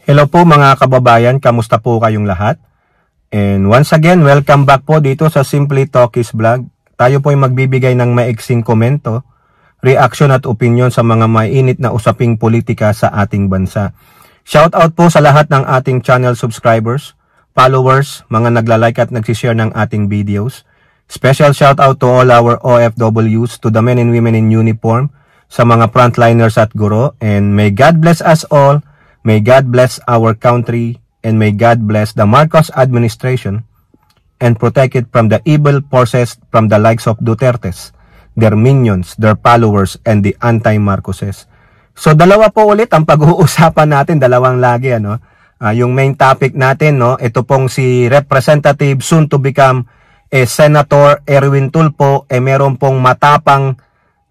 Hello po mga kababayan, kamusta po kayong lahat? And once again, welcome back po dito sa Simply Talkies Vlog. Tayo po ay magbibigay ng maiksing komento, reaction at opinion sa mga mainit na usaping politika sa ating bansa. Shout out po sa lahat ng ating channel subscribers, followers, mga nagla-like at nagsishare ng ating videos. Special shout out to all our OFWs, to the men and women in uniform, sa mga frontliners at guro, and may God bless us all. May God bless our country, and may God bless the Marcos administration and protect it from the evil forces from the likes of Dutertes, their minions, their followers, and the anti-Marcoses. So dalawa po ulit ang pag-uusapan natin, dalawang lagi ano. Yung main topic natin, no, ito pong si Representative soon to become Senator Erwin Tulfo, meron pong matapang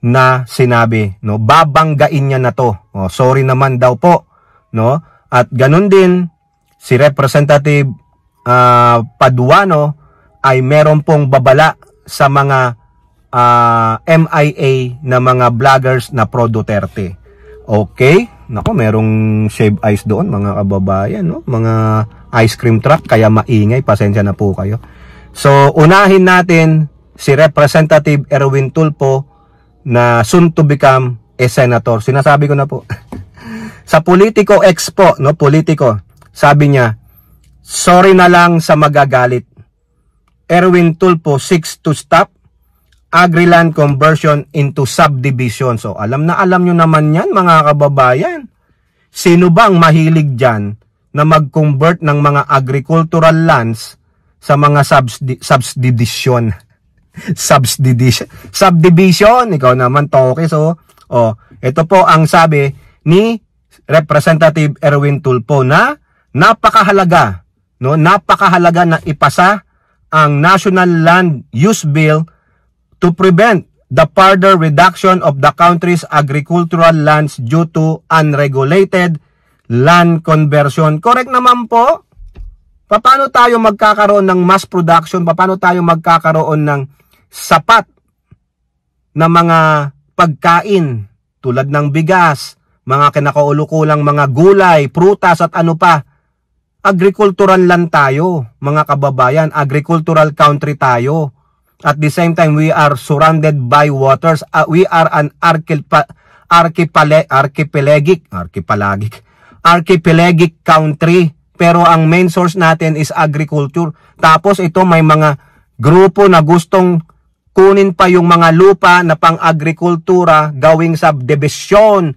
na sinabi, no, babanggain niya na to. Sorry naman daw po. No? At ganun din si Representative Paduano ay meron pong babala sa mga MIA na mga vloggers na pro Duterte. Okay? Nako, merong shave ice doon mga kababayan, no? Mga ice cream truck, kaya maingay, pasensya na po kayo. So unahin natin si Representative Erwin Tulfo na soon to become a senator. Sinasabi ko na po. Sa Politico Expo, no, Politico, sabi niya, sorry na lang sa magagalit. Erwin Tulfo seeks to stop agri-land conversion into subdivision. So, alam nyo naman yan, mga kababayan. Sino bang mahilig dyan na mag-convert ng mga agricultural lands sa mga subdivision? Subdivision, ikaw naman, Toke. So, ito po ang sabi ni Representative Erwin Tulfo na napakahalaga, no? Napakahalaga na ipasa ang National Land Use Bill to prevent the further reduction of the country's agricultural lands due to unregulated land conversion. Correct naman po. Paano tayo magkakaroon ng mass production? Paano tayo magkakaroon ng sapat na mga pagkain tulad ng bigas, mga kinakaulukulang mga gulay, prutas at ano pa? Agricultural land tayo, mga kababayan. Agricultural country tayo. At the same time, we are surrounded by waters. We are an archipelagic country. Pero ang main source natin is agriculture. Tapos ito may mga grupo na gustong kunin pa yung mga lupa na pang-agrikultura gawing subdivision.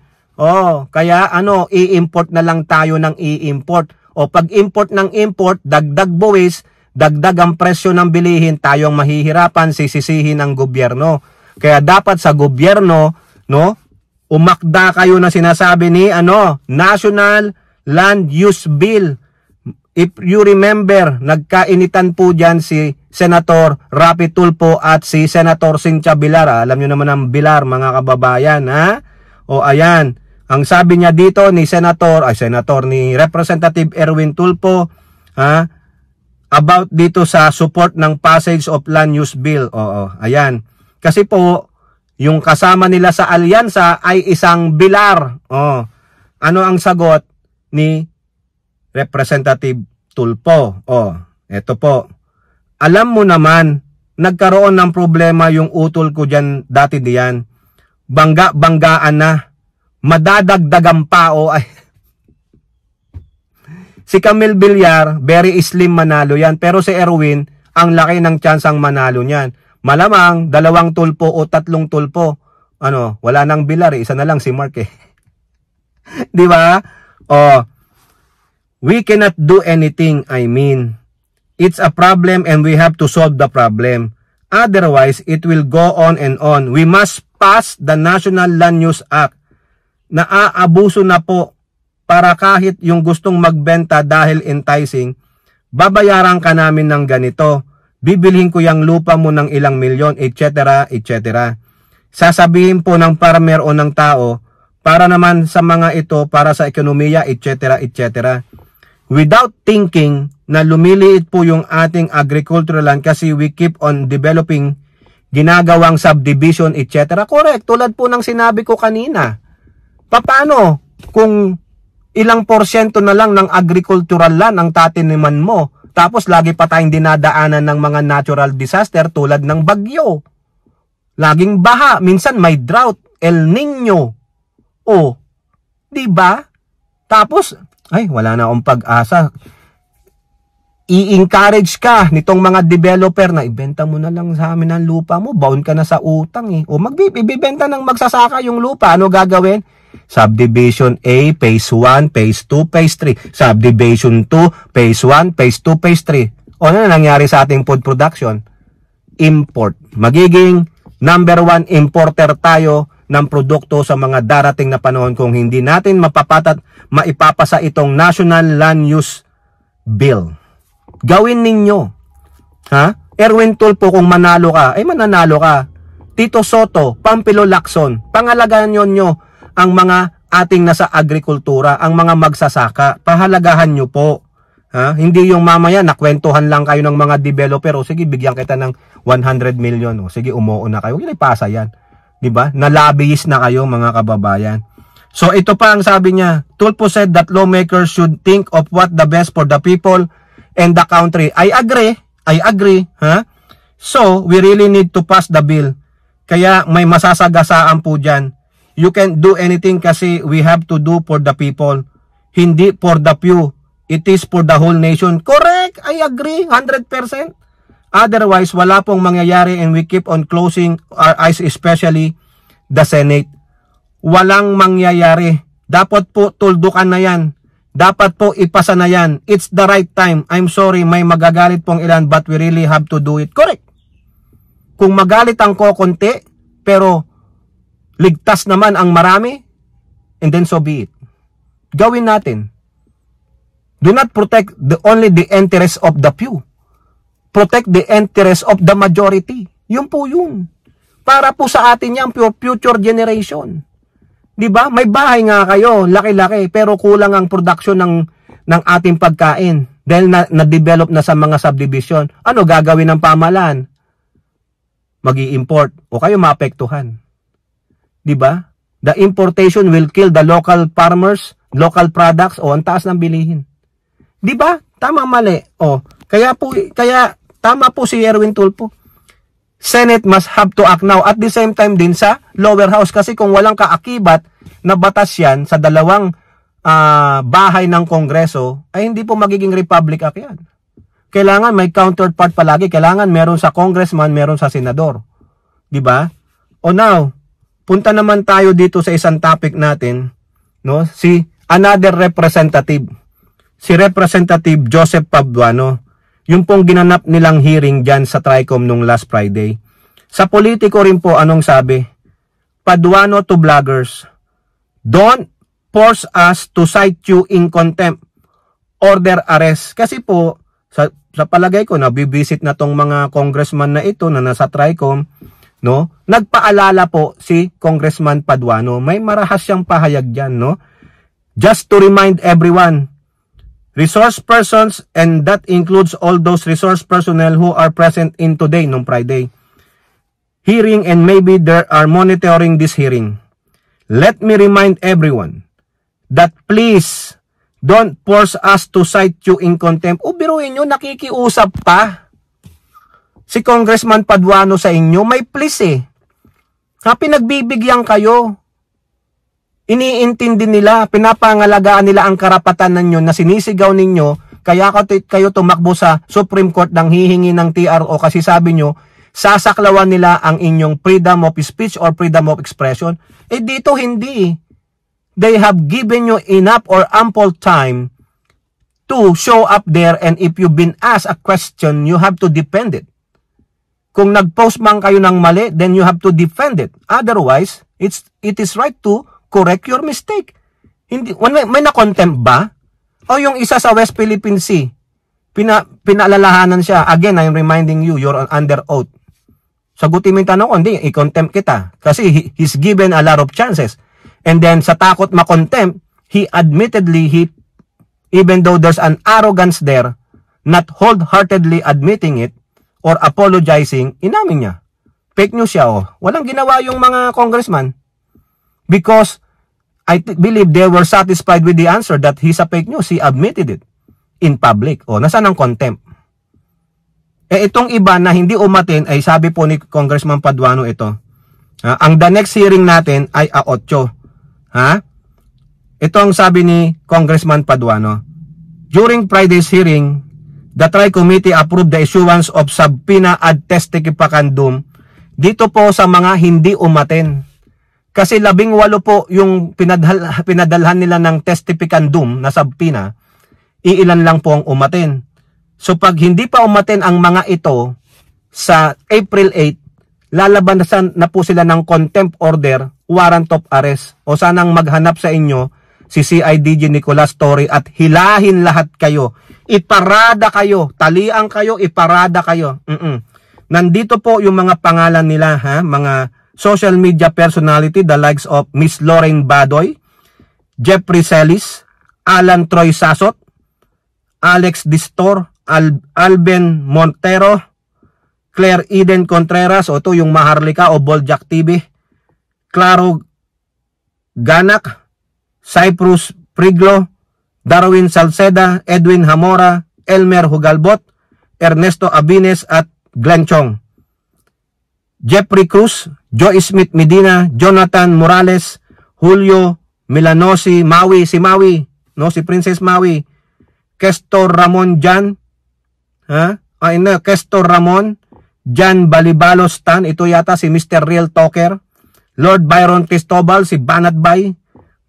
Kaya i-import na lang tayo ng i-import. Pag import ng import, dagdag buwis, dagdag ang presyo ng bilihin, tayo ang mahihirapan, sisisihin ng gobyerno. Kaya dapat sa gobyerno, no, umakda kayo na sinasabi ni National Land Use Bill. If you remember, nagkainitan po dyan si Senator Rapi Tulfo at si Senator Cynthia Villar. Alam nyo naman ang Villar, mga kababayan, ha? Ayan. Ang sabi niya dito ni ni Representative Erwin Tulfo, about dito sa support ng passage of Land Use Bill. Ayan. Kasi po, yung kasama nila sa alyansa ay isang Villar. Ano ang sagot ni Representative Tulfo? Ito po. Alam mo naman, nagkaroon ng problema yung utol ko dyan dati diyan. Banggaan na. Madadagdagan pa ay. Si Camille Villar, very slim manalo yan. Pero si Erwin, ang laki ng tsansang manalo niyan. Malamang, 2 Tulfo o 3 Tulfo. Wala nang Villar, isa na lang si Mark Di ba? We cannot do anything, I mean. It's a problem and we have to solve the problem. Otherwise, it will go on and on. We must pass the National Land Use Act. Naaabuso na po para kahit yung gustong magbenta dahil enticing, babayaran ka namin ng ganito, bibilhin ko yung lupa mo ng ilang milyon, etc. etc. Sasabihin po ng farmer o ng tao, para naman sa mga ito, para sa ekonomiya, etc. etc. Without thinking na lumiliit po yung ating agricultural land kasi we keep on developing, ginagawang subdivision, etc. Correct, tulad po ng sinabi ko kanina. Paano kung Ilang porsyento na lang ng agricultural land ang tataniman mo. Tapos lagi pa tayong dinadaanan ng mga natural disaster tulad ng bagyo. Laging baha, minsan may drought, El Nino. O, di ba? Tapos, ay, wala na akong pag-asa. I-encourage ka nitong mga developer na ibenta mo na lang sa amin ang lupa mo, bound ka na sa utang eh. O ibibenta ng magsasaka yung lupa, ano gagawin? Subdivision A, Phase 1, Phase 2, Phase 3. Subdivision 2, Phase 1, Phase 2, Phase 3. O ano na nangyari sa ating food production? Import. Magiging number 1 importer tayo ng produkto sa mga darating na panahon kung hindi natin maipapasa itong National Land Use Bill. Gawin ninyo. Ha? Erwin Tulfo, kung manalo ka, ay mananalo ka. Tito Soto, Pampilo Lacson, pangalagaan nyo ang mga ating nasa agrikultura, ang mga magsasaka. Pahalagahan nyo po. Ha? Hindi yung mamaya nakwentuhan lang kayo ng mga developer. O sige, bigyan kita ng 100 million. O sige, umuo na kayo. Huwag ipasa yan. Diba? Nalabiyis na kayo mga kababayan. So ito pa ang sabi niya. Tulfo said that lawmakers should think of what the best for the people and the country. I agree. Huh? So, we really need to pass the bill. Kaya may masasagasaan po dyan. You can't do anything kasi we have to do for the people. Hindi for the few. It is for the whole nation. Correct! I agree. 100%. Otherwise, wala pong mangyayari and we keep on closing our eyes, especially the Senate. Walang mangyayari. Dapat po tuldukan na yan. Dapat po ipasa na yan. It's the right time. I'm sorry, may magagalit pong ilan but we really have to do it. Correct. Kung magalit ang kokonti, pero ligtas naman ang marami, and then so be it. Gawin natin. Do not protect only the interest of the few. Protect the interest of the majority. Yun po yun. Para po sa atin yan, future generation. Diba? May bahay nga kayo, laki-laki, pero kulang ang production ng ating pagkain dahil na-develop na sa mga subdivision. Ano gagawin ng pamahalaan? Mag-i-import o kayo maapektuhan. Diba? The importation will kill the local farmers, local products, o ang taas ng bilihin. Diba? Tama mali. O, kaya tama po si Erwin Tulfo. Senate must have to act now. At the same time din sa lower house. Kasi kung walang kaakibat na batas yan sa dalawang bahay ng Kongreso, ay hindi po magiging Republic Act yan. Kailangan may counterpart palagi. Kailangan meron sa congressman, meron sa senador. Diba? O now, punta naman tayo dito sa isang topic natin. No? Si another representative. Si Representative Joseph Paduano. Yung pong ginanap nilang hearing dyan sa TRICOM nung last Friday. Sa politiko rin po, anong sabi? Paduano to vloggers, don't force us to cite you in contempt. Order arrest. Kasi po, sa palagay ko, nabibisit na tong mga congressman na ito na nasa TRICOM, no? Nagpaalala po si Congressman Paduano. May marahas siyang pahayag dyan, no? Just to remind everyone, resource persons, and that includes all those resource personnel who are present in today, nung Friday, hearing and maybe there are monitoring this hearing. Let me remind everyone that please don't force us to cite you in contempt. O biruin nyo, nakikiusap pa si Congressman Paduano sa inyo. May please eh. Pinagbibigyan kayo. Iniintindi nila, pinapangalagaan nila ang karapatan ninyo na sinisigaw ninyo, kaya kayo tumakbo sa Supreme Court ng hihingi ng TRO kasi sabi nyo, sasaklawan nila ang inyong freedom of speech or freedom of expression. Eh dito hindi. They have given you enough or ample time to show up there, and if you've been asked a question, you have to defend it. Kung nag-post man kayo ng mali, then you have to defend it. Otherwise, it is right to correct your mistake. Hindi, may na-contempt ba? O yung isa sa West Philippine Sea, pinaalalahanan siya. Again, I'm reminding you, you're under oath. Sagutin mo yung tanong ko, hindi, i-contempt kita. Kasi he's given a lot of chances. And then, sa takot ma-contempt, he admittedly, even though there's an arrogance there, not wholeheartedly admitting it, or apologizing, inamin niya. Fake news siya, oh. Walang ginawa yung mga congressman. Because believe they were satisfied with the answer that he's a fake news. He admitted it in public. O, nasaan ang contempt? Itong iba na hindi umatin, ay sabi po ni Congressman Paduano ito. Ang the next hearing natin ay 8. Ito ang sabi ni Congressman Paduano. During Friday's hearing, the Tri-Committee approved the issuance of subpoena ad testificandum dito po sa mga hindi umaten. Kasi 18 po yung pinadalhan nila ng testificandum na subpoena, iilan lang po ang umaten. So pag hindi pa umaten ang mga ito sa April 8, lalabasan na po sila ng contempt order, warrant of arrest. O sanang maghanap sa inyo si CIDG Nicolas Torre at hilahin lahat kayo. Iparada kayo, talian kayo, iparada kayo. Nandito po yung mga pangalan nila, mga social media personality, the likes of Miss Lauren Badoy, Jeffrey Celis, Alan Troy Sasot, Alex Distor, Alben Montero, Claire Eden Contreras, o ito yung Maharlika o Boljak TV, Claro Ganak, Cyprus Priglo, Darwin Salceda, Edwin Hamora, Elmer Hugalbot, Ernesto Abines at Glenn Chong. Jeffrey Cruz, Joy Smith Medina, Jonathan Morales, Julio Milanosi, Maui, si Maui, no, si Princess Maui, Kestor Ramon Jan, Kestor Ramon, Jan Balibalos Tan, ito yata si Mr. Real Talker, Lord Byron Cristobal, si Banat Bay,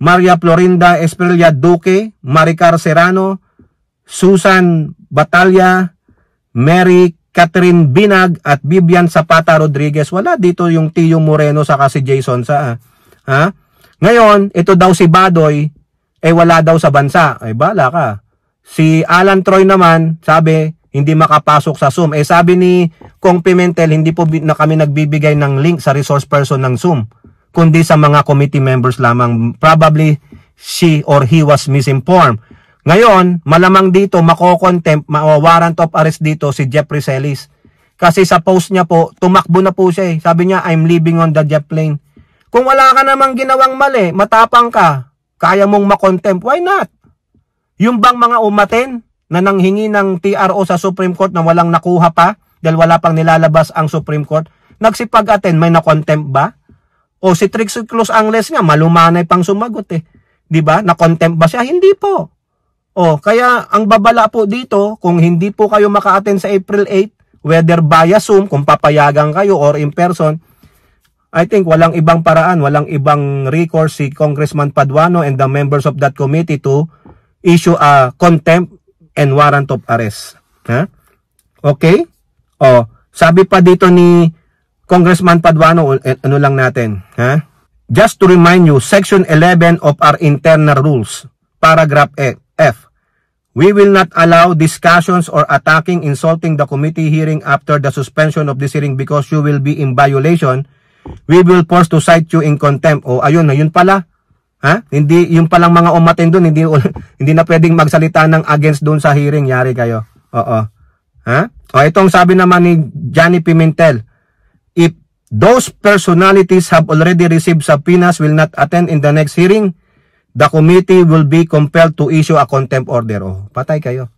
Maria Florinda Esprilia Duque, Maricar Serrano, Susan Batalla, Mary Catherine Binag at Vivian Zapata Rodriguez. Wala dito yung Tio Moreno saka si Jason sa Ngayon, ito daw si Badoy wala daw sa bansa. Ay bala ka. Si Alan Troy naman, sabi hindi makapasok sa Zoom. Sabi ni Kong Pimentel, hindi po na kami nagbibigay ng link sa resource person ng Zoom, kundi sa mga committee members lamang. Probably she or he was misinformed. Ngayon, malamang dito mako-contempt, ma-warrant of arrest dito si Jeffrey Celis. Kasi sa post niya po, tumakbo na po siya. Sabi niya, I'm leaving on the jet plane. Kung wala ka namang ginawang mali, matapang ka, kaya mong makontempt, why not? Yung bang mga umaten na nanghingi ng TRO sa Supreme Court na walang nakuha pa dahil wala pang nilalabas ang Supreme Court, nagsipag-attend, may nakontempt ba? O si Trixie Cruz Angles nga, malumanay pang sumagot Diba? Nakontempt ba siya? Hindi po. Kaya ang babala po dito, kung hindi po kayo maka-attend sa April 8, whether via Zoom, kung papayagan kayo or in person, I think walang ibang paraan, walang ibang recourse si Congressman Paduano and the members of that committee to issue a contempt and warrant of arrest. Okay? Sabi pa dito ni Congressman Paduano, ano lang natin, Just to remind you, Section 11 of our internal rules, paragraph F. We will not allow discussions or attacking, insulting the committee hearing after the suspension of this hearing because you will be in violation. We will force to cite you in contempt. Ayun pala. Hindi, yung palang mga umaten doon, hindi na pwedeng magsalita ng against doon sa hearing. Yari kayo. Itong sabi naman ni Johnny Pimentel, if those personalities have already received subpoenas, will not attend in the next hearing, the committee will be compelled to issue a contempt order. Patay kayo.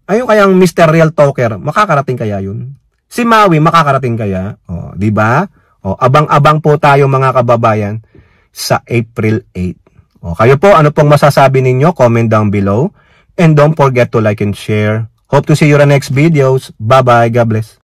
Ayun kayang Mr. Real Talker, makakarating kaya yun? Si Maui, makakarating kaya? Di ba? Abang-abang po tayo mga kababayan sa April 8. Kayo po, ano pong masasabi ninyo? Comment down below. And don't forget to like and share. Hope to see you in the next videos. Bye-bye. God bless.